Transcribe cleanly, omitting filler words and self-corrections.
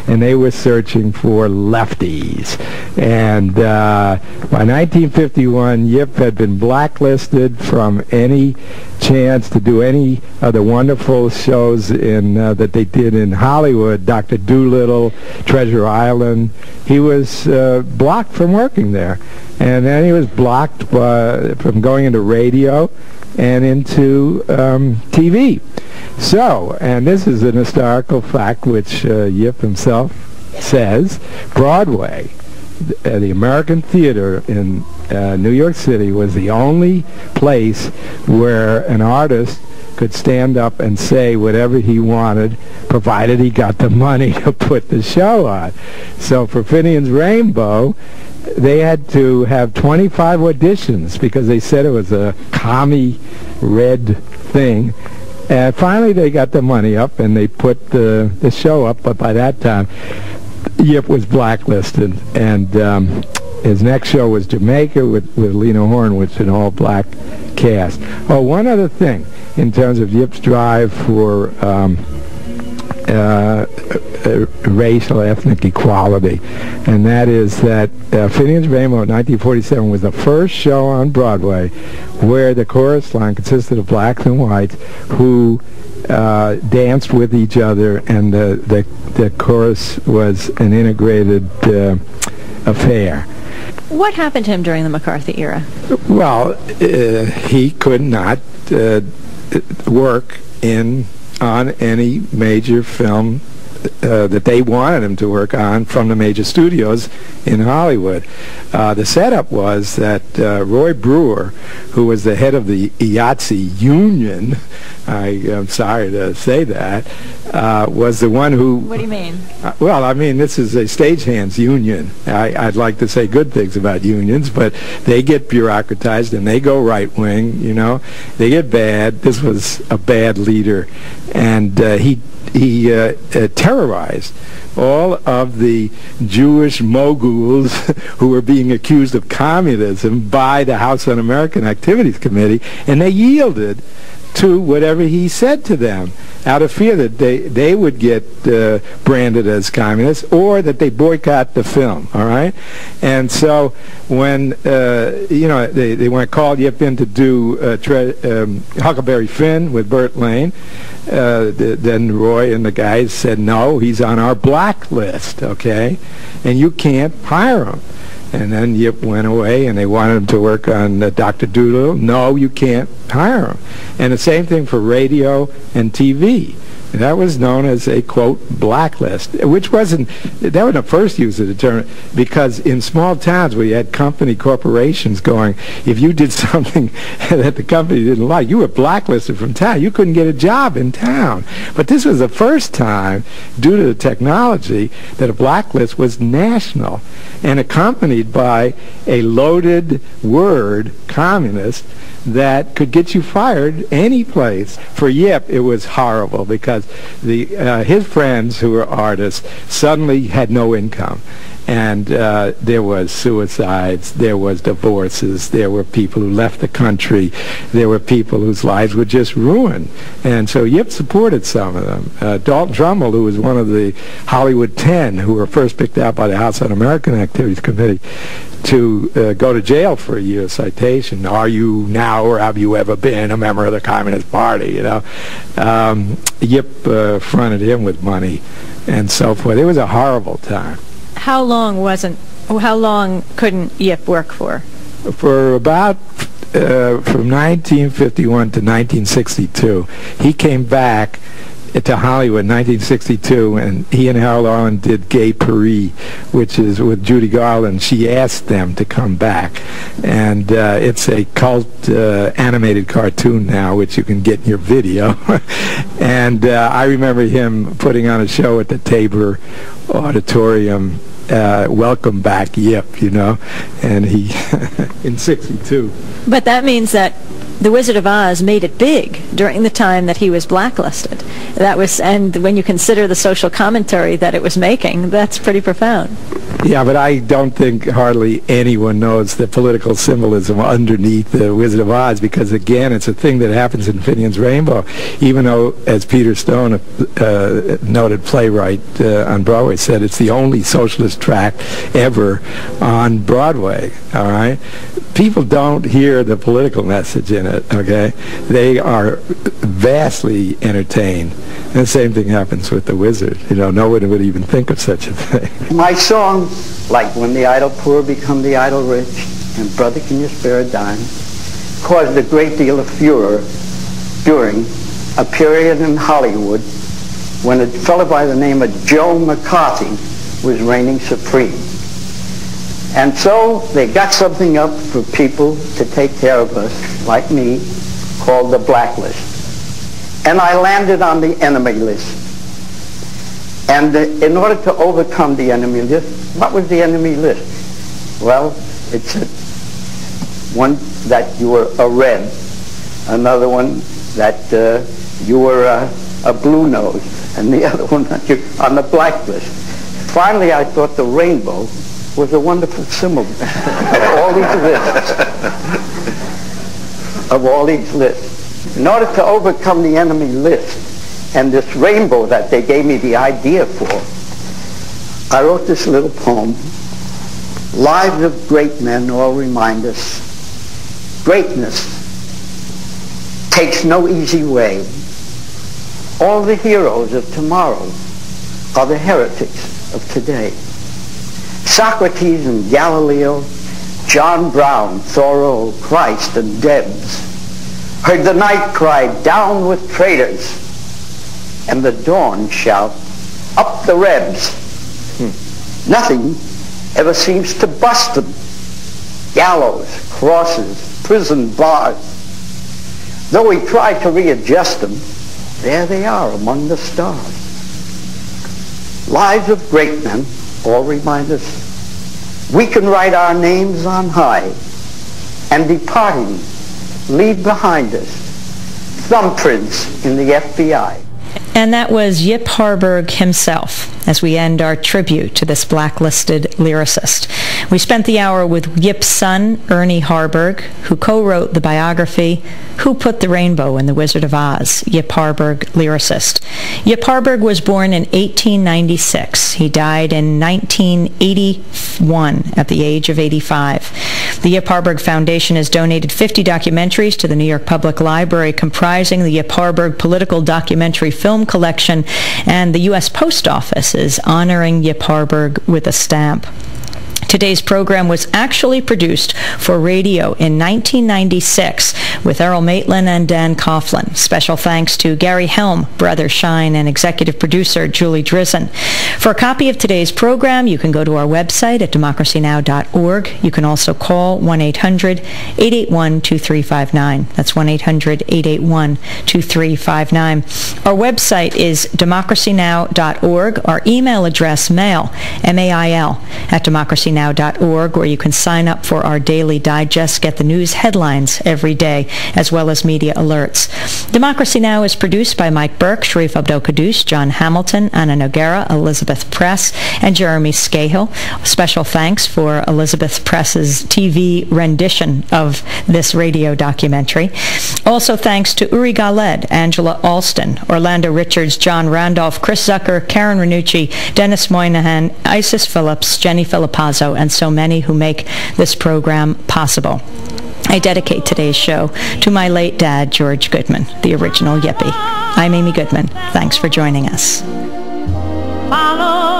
and they were searching for lefties. And by 1951, Yip had been blacklisted from any chance to do any of the wonderful shows that they did in Hollywood, Dr. Dolittle, Treasure Island. He was blocked from working there. And then he was blocked from going into radio and into TV. So, and this is an historical fact which Yip himself says, Broadway, the American theater in New York City, was the only place where an artist could stand up and say whatever he wanted, provided he got the money to put the show on. So for Finian's Rainbow, they had to have 25 auditions because they said it was a commie red thing. And finally they got the money up and they put the show up, but by that time Yip was blacklisted, and his next show was Jamaica with Lena Horne, which is an all-black cast. Oh, one other thing in terms of Yip's drive for racial, ethnic equality, and that is that Finian's Rainbow in 1947 was the first show on Broadway where the chorus line consisted of blacks and whites who danced with each other, and the chorus was an integrated affair. What happened to him during the McCarthy era? Well, he could not work on any major film that they wanted him to work on from the major studios in Hollywood. The setup was that Roy Brewer, who was the head of the IATSE union, I'm sorry to say that, was the one who... What do you mean? Well, I mean, this is a stagehands union. I'd like to say good things about unions, but they get bureaucratized and they go right-wing, you know. They get bad. This was a bad leader. And he terrorized all of the Jewish moguls who were being accused of communism by the House Un-American Activities Committee, and they yielded to whatever he said to them out of fear that they would get branded as communists, or that they boycott the film, all right? And so when, they went called Yip in to do Huckleberry Finn with Burt Lane, then Roy and the guys said, no, he's on our blacklist, okay? And you can't hire him. And then Yip went away, and they wanted him to work on Dr. Dolittle. No, you can't hire him. And the same thing for radio and TV. That was known as a, quote, blacklist, which wasn't the first use of the term, because in small towns where you had corporations going, if you did something that the company didn't like, you were blacklisted from town. You couldn't get a job in town. But this was the first time, due to the technology, that a blacklist was national and accompanied by a loaded word, communist, that could get you fired any place. For Yip, it was horrible because his friends who were artists suddenly had no income. And there was suicides, there was divorces, there were people who left the country, there were people whose lives were just ruined. And so Yip supported some of them. Dalton Trumbull, who was one of the Hollywood 10 who were first picked out by the House Un-American Activities Committee to go to jail for a year citation. Are you now, or have you ever been, a member of the Communist Party? You know, Yip fronted him with money and so forth. It was a horrible time. How long couldn't Yip work for? For about from 1951 to 1962. He came back to Hollywood in 1962, and he and Harold Arlen did Gay Paris, which is with Judy Garland. She asked them to come back, and it's a cult animated cartoon now, which you can get in your video. And I remember him putting on a show at the Tabor Auditorium, Welcome Back Yip, you know, and he in 62. But that means that The Wizard of Oz made it big during the time that he was blacklisted. And when you consider the social commentary that it was making, that's pretty profound. Yeah, but I don't think hardly anyone knows the political symbolism underneath the Wizard of Oz, because, again, it's a thing that happens in Finian's Rainbow, even though, as Peter Stone, a noted playwright on Broadway, said it's the only socialist tract ever on Broadway, all right? People don't hear the political message in it, okay? They are vastly entertained. And the same thing happens with the Wizard. You know, no one would even think of such a thing. My song, like When the Idle Poor Become the Idle Rich and Brother Can You Spare a Dime, caused a great deal of furor during a period in Hollywood when a fellow by the name of Joe McCarthy was reigning supreme. And so they got something up for people to take care of us, like me, called the blacklist. And I landed on the enemy list. And in order to overcome the enemy list, what was the enemy list? Well, it said one that you were a red, another one that you were a blue nose, and the other one that you on the blacklist. Finally, I thought the rainbow was a wonderful symbol of all these lists. Of all these lists. In order to overcome the enemy list and this rainbow that they gave me the idea for, I wrote this little poem. Lives of great men all remind us greatness takes no easy way. All the heroes of tomorrow are the heretics of today. Socrates and Galileo, John Brown, Thoreau, Christ, and Debs heard the night cry, down with traitors, and the dawn shout, up the Rebs. Nothing ever seems to bust them. Gallows, crosses, prison bars. Though we try to readjust them, there they are among the stars. Lives of great men all remind us we can write our names on high, and departing leave behind us thumbprints in the FBI. And that was Yip Harburg himself, as we end our tribute to this blacklisted lyricist. We spent the hour with Yip's son, Ernie Harburg, who co-wrote the biography, Who Put the Rainbow in the Wizard of Oz? Yip Harburg, Lyricist. Yip Harburg was born in 1896. He died in 1981 at the age of 85. The Yip Harburg Foundation has donated 50 documentaries to the New York Public Library, comprising the Yip Harburg Political Documentary Film Collection, and the U.S. Post Office is honoring Yip Harburg with a stamp. Today's program was actually produced for radio in 1996 with Errol Maitland and Dan Coughlin. Special thanks to Gary Helm, Brother Shine, and executive producer Julie Drizzen. For a copy of today's program, you can go to our website at democracynow.org. You can also call 1-800-881-2359. That's 1-800-881-2359. Our website is democracynow.org. Our email address, mail, M-A-I-L, at democracynow.org, where you can sign up for our daily digest, get the news headlines every day, as well as media alerts. Democracy Now! Is produced by Mike Burke, Sharif Abdel-Qaddus, John Hamilton, Anna Noguera, Elizabeth Press, and Jeremy Scahill. Special thanks for Elizabeth Press's TV rendition of this radio documentary. Also thanks to Uri Galed, Angela Alston, Orlando Richards, John Randolph, Chris Zucker, Karen Ranucci, Dennis Moynihan, Isis Phillips, Jenny Filipazzo, and so many who make this program possible. I dedicate today's show to my late dad, George Goodman, the original Yippie. I'm Amy Goodman. Thanks for joining us. Follow